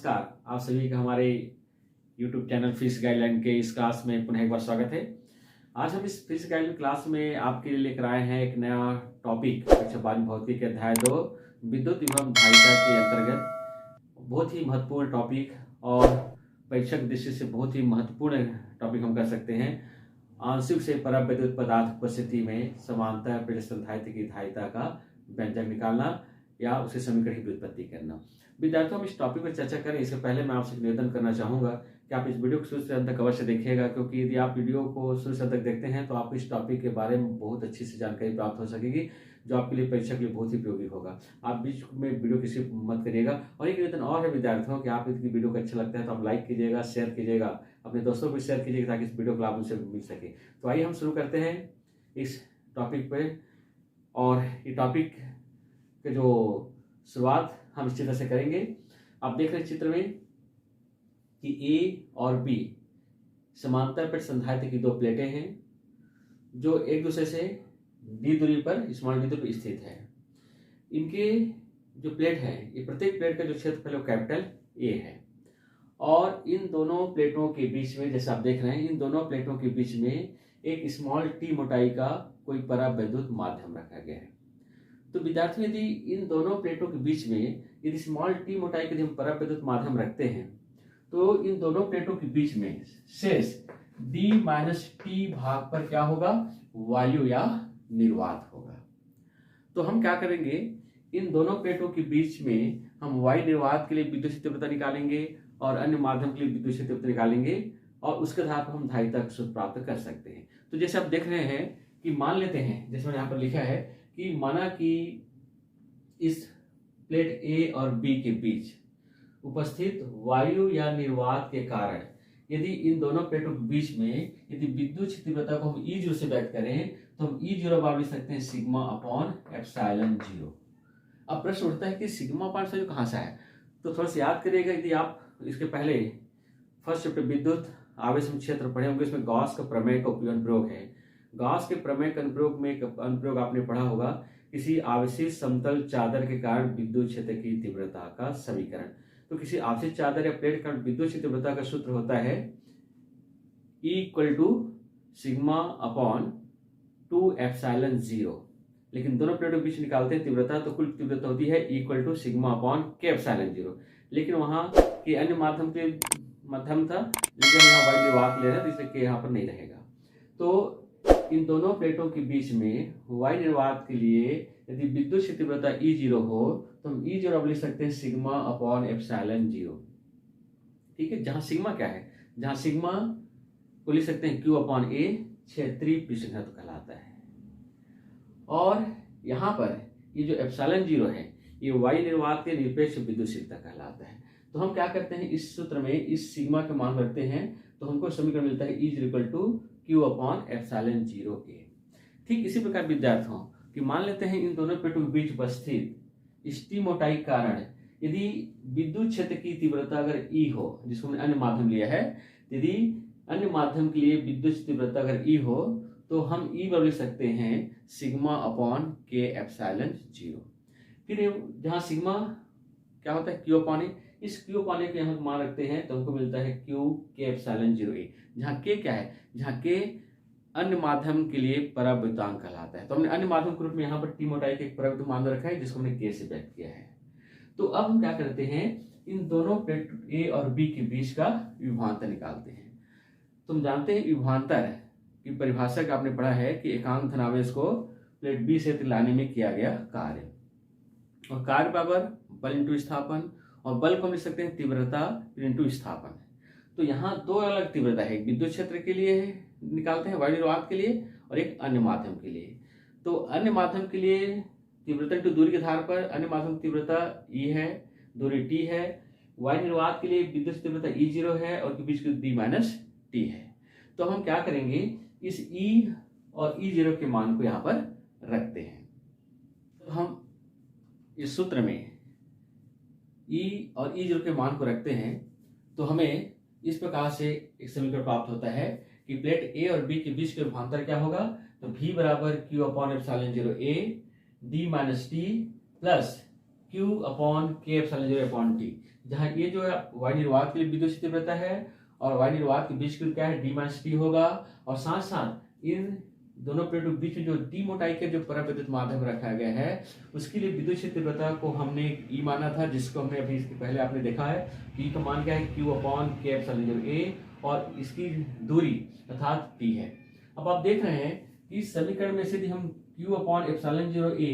नमस्कार, आप सभी का हमारे YouTube चैनल फिजिक्स गाइडलाइन के इस क्लास में पुनः एक बार स्वागत है। आज हम इस फिजिक्स गाइडलाइन क्लास में आपके लिए लेकर आए हैं एक नया टॉपिक कक्षा 12 भौतिकी के अध्याय 2 विद्युत विभव धारिता के अंतर्गत बहुत ही महत्वपूर्ण टॉपिक और परीक्षा की दृष्टि से बहुत ही महत्वपूर्ण टॉपिक हम कर सकते हैं। आंशिक से परविद्युत पदार्थ उपस्थिति में समांतर प्लेट धारिता की धारिता का व्यंजक निकालना या उसे समीकरण की व्युत्पत्ति करना। विद्यार्थियों, हम इस टॉपिक पर चर्चा करें इससे पहले मैं आपसे निवेदन करना चाहूँगा कि आप इस वीडियो को शुरू से अंत तक अवश्य देखिएगा, क्योंकि यदि आप वीडियो को शुरू से अंत तक देखते हैं तो आपको इस टॉपिक के बारे में बहुत अच्छी से जानकारी प्राप्त हो सकेगी, जो आपके लिए परीक्षा के लिए बहुत ही उपयोगी होगा। आप बीच में वीडियो किसी मत करिएगा। और एक निवेदन और है विद्यार्थियों कि आप यदि वीडियो को अच्छा लगता है तो आप लाइक कीजिएगा, शेयर कीजिएगा, अपने दोस्तों को शेयर कीजिएगा ताकि इस वीडियो को लाभ उनसे मिल सके। तो आइए हम शुरू करते हैं इस टॉपिक पे। और ये टॉपिक के जो शुरुआत हम इस चित्र से करेंगे। आप देख रहे हैं चित्र में कि ए और बी समांतर प्लेट संधारित्र की दो प्लेटें हैं जो एक दूसरे से डी दूरी पर स्मॉल डी दूरी पर स्थित है। इनके जो प्लेट है, ये प्रत्येक प्लेट का जो क्षेत्रफल है कैपिटल ए है। और इन दोनों प्लेटों के बीच में, जैसे आप देख रहे हैं, इन दोनों प्लेटों के बीच में एक स्मॉल टी मोटाई का कोई परावैद्युत माध्यम रखा गया है। तो विद्यार्थियों, यदि इन दोनों प्लेटों के बीच में यदि स्मॉल टी मोटाई के हम परावैद्युत माध्यम रखते हैं तो इन दोनों प्लेटों के बीच में शेष डी माइनस टी भाग पर क्या होगा? वायु या निर्वात होगा। तो हम क्या करेंगे, इन दोनों प्लेटों के बीच में हम वायु निर्वात के लिए विद्युत तीव्रता निकालेंगे और अन्य माध्यम के लिए विद्युत तीव्रता निकालेंगे और उसके आधार पर हम धारिता का सूत्र प्राप्त कर सकते हैं। तो जैसे आप देख रहे हैं कि मान लेते हैं, जैसे मैंने यहाँ पर लिखा है कि माना कि इस प्लेट ए और बी के बीच उपस्थित वायु या निर्वात के कारण यदि इन दोनों प्लेटों के बीच में यदि विद्युत तीव्रता को हम E0 से व्यक्त करें तो हम E0 बराबर लिख सकते हैं सिग्मा अपॉन एप्सिलॉन 0। अब प्रश्न उठता है कि सिग्मा अपॉन एप्सिलॉन कहाँ से आया? तो थोड़ा सा याद करिएगा, यदि आप इसके पहले फर्स्ट चैप्टर विद्युत आवेश क्षेत्र पढ़े होंगे, इसमें गॉस का प्रमेय का अनुप्रयोग है। गॉस के प्रमेय के अनुप्रयोग आपने पढ़ा होगा, किसी आवेशित समतल चादर के कारण विद्युत क्षेत्र की तीव्रता का समीकरण। तो किसी आवेशित चादर या प्लेट के कारण विद्युत तीव्रता का सूत्र होता है E equal to sigma upon 2 epsilon 0। लेकिन दोनों प्लेटों के बीच निकालते हैं तीव्रता तो कुल तीव्रता होती है E equal to sigma upon K epsilon 0। लेकिन वहां के अन्य माध्यम के मध्यम था, लेकिन यहाँ वायु निर्वात ले रहे हैं तो इसलिए के यहाँ पर नहीं रहेगा। तो इन दोनों प्लेटों के बीच में वायु निर्वात के लिए यदि विद्युत तीव्रता E0 हो तो हम E0 लिख सकते हैं सिग्मा अपॉन एप्सिलॉन 0। ठीक है, जहां सिग्मा क्या है, जहां सिग्मा को लिख सकते हैं Q अपॉन ए, क्षेत्रीय पृष्ठ घनत्व कहलाता है। और यहाँ पर ये जो एप्सिलॉन 0 है ये वायु निर्वात के निरपेक्ष विद्युत कहलाता है। तो हम क्या करते हैं, इस सूत्र में इस सिग्मा के मान रखते हैं तो हमको समीकरण मिलता है E0 equal to Q upon epsilon 0A। ठीक इसी प्रकार विद्यार्थियों कि मान लेते हैं इन दोनों प्लेटों के बीच उपस्थित इस टी मोटाई के कारण यदि विद्युत क्षेत्र की तीव्रता अगर E हो, जिसको हमने अन्य माध्यम लिया है, यदि अन्य माध्यम के लिए विद्युत तीव्रता अगर E हो तो हम E बराबर लिख सकते हैं सिग्मा अपॉन के एप्सिलॉन 0। फिर जहाँ सिग्मा क्या होता है Q अपॉन ए, इस Q अपॉन ए के यहाँ मान रखते हैं तो हमको मिलता है Q के एप्सिलॉन 0A। जहाँ K क्या है, जहाँ K अन्य माध्यम के लिए परावैद्युतांक कहलाता है। तो हमने अन्य माध्यम के रूप में यहाँ पर टी मोटाई का एक परावैद्युत मान रखा है जिसको हमने K से व्यक्त किया है। तो अब हम क्या करते हैं, इन दोनों प्लेट A और B के बीच का विभवांतर निकालते हैं। तुम जानते हैं विभवांतर की परिभाषा का आपने पढ़ा है कि एकांक धनावेश को प्लेट B से लाने में किया गया कार्य, और कार्य बराबर बल इंटू विस्थापन, और बल को हम लिख सकते हैं तीव्रता इंटू विस्थापन। तो यहाँ दो अलग तीव्रता है, एक विद्युत क्षेत्र के लिए निकालते हैं वायु निर्वात के लिए और एक अन्य माध्यम के लिए। तो अन्य माध्यम के लिए तीव्रता इंटू दूरी के आधार पर अन्य माध्यम की तीव्रता E है, दूरी T है। वायु निर्वात के लिए विद्युत तीव्रता E0 है और के बीच की D माइनस T है। तो हम क्या करेंगे, इस E और E0 के मान को यहाँ पर रखते हैं। तो हम इस सूत्र में E और E0 के मान को रखते हैं तो हमें इस प्रकार से एक समीकरण प्राप्त होता है कि प्लेट A और B के बीच का विभवांतर क्या होगा, तो V बराबर Q upon epsilon 0A D minus T plus Q upon K epsilon 0 upon T। जहाँ ये जो है वायु निर्वात के लिए विद्युत क्षेत्र तीव्रता है और वायु निर्वात के बीच की क्या है डी माइनस टी होगा, और साथ साथ इन दोनों प्लेटों के बीच में जो डी मोटाई के जो पराविद्युत माध्यम रखा गया है उसके लिए विद्युत क्षेत्र तीव्रता को हमने ई माना था, जिसको हमने अभी इसके पहले आपने देखा है कि का मान क्या है Q upon K epsilon zero ए, और इसकी दूरी अर्थात टी है। अब आप देख रहे हैं कि इस समीकरण में से यदि हम क्यू अपॉन एप्सिलॉन जीरो ए,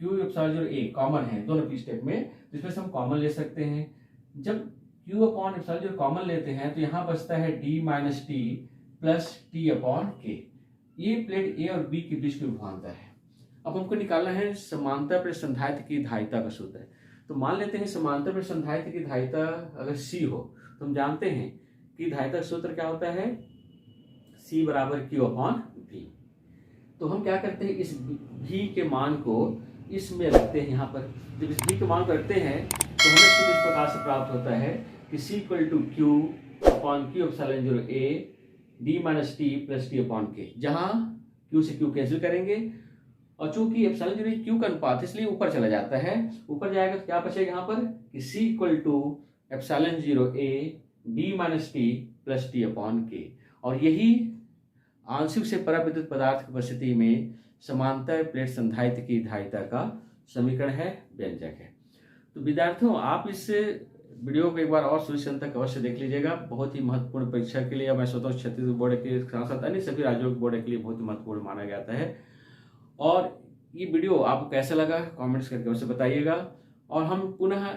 क्यू एप्सिलॉन जीरो ए कॉमन है दोनों की स्टेप में, जिसमें से हम कॉमन ले सकते हैं। जब Q upon epsilon zero common लेते हैं तो यहाँ बचता है D minus T plus T upon के। ये प्लेट ए और बी के बीच में विभवांतर है। अब हमको निकालना है समांतर प्लेट संधारित्र की धारिता का सूत्र। तो मान लेते हैं समांतर प्लेट संधारित्र की धारिता अगर सी हो तो हम जानते हैं कि धारिता का सूत्र क्या होता है, सी बराबर क्यू अपॉन वी। तो हम क्या करते हैं, इस भी के मान को इसमें रखते हैं। यहाँ पर जब इस भी के मान को रखते हैं तो हमें सूत्र इस प्रकार से प्राप्त होता है कि C equal to Q upon Q epsilon zero A D minus T plus T upon K, जहाँ क्यू से क्यू कैंसिल करेंगे और चूंकि एप्सिलॉन जीरो क्यू का अनुपात इसलिए ऊपर चला जाता है, ऊपर जाएगा तो क्या बचेगा यहाँ पर कि C equal to epsilon zero A D minus T plus T upon K. और यही आंशिक से पराविद्युत पदार्थ की उपस्थिति में समांतर प्लेट संधारित्र की धारिता का समीकरण है, व्यंजक है। तो विद्यार्थियों आप इस वीडियो को एक बार और शुरू से अंत तक अवश्य देख लीजिएगा। बहुत ही महत्वपूर्ण परीक्षा के लिए, मैं सोचता हूँ छत्तीसगढ़ बोर्ड के साथ साथ अन्य सभी राज्यों के बोर्ड के लिए बहुत ही महत्वपूर्ण माना जाता है। और ये वीडियो आपको कैसा लगा कमेंट्स करके अवश्य बताइएगा। और हम पुनः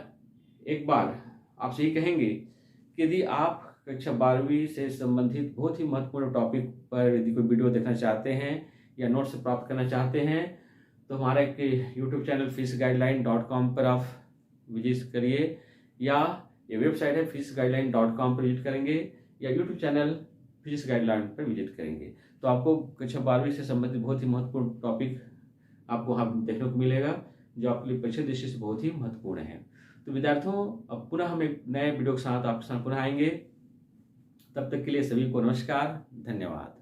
एक बार आपसे ये कहेंगे कि यदि आप कक्षा 12वीं से संबंधित बहुत ही महत्वपूर्ण टॉपिक पर यदि कोई वीडियो देखना चाहते हैं या नोट्स प्राप्त करना चाहते हैं तो हमारा एक यूट्यूब चैनल feesguideline.com पर आप विजिट करिए, या ये वेबसाइट है feesguideline.com पर विजिट करेंगे, या यूट्यूब चैनल फीस गाइडलाइन पर विजिट करेंगे तो आपको कक्षा 12वीं से संबंधित बहुत ही महत्वपूर्ण टॉपिक आपको वहाँ देखने को मिलेगा, जो आपके लिए परीक्षा दृष्टि से बहुत ही महत्वपूर्ण है। तो विद्यार्थियों अब पुनः हम एक नए वीडियो के साथ आपके साथ पुनः आएंगे। तब तक के लिए सभी को नमस्कार, धन्यवाद।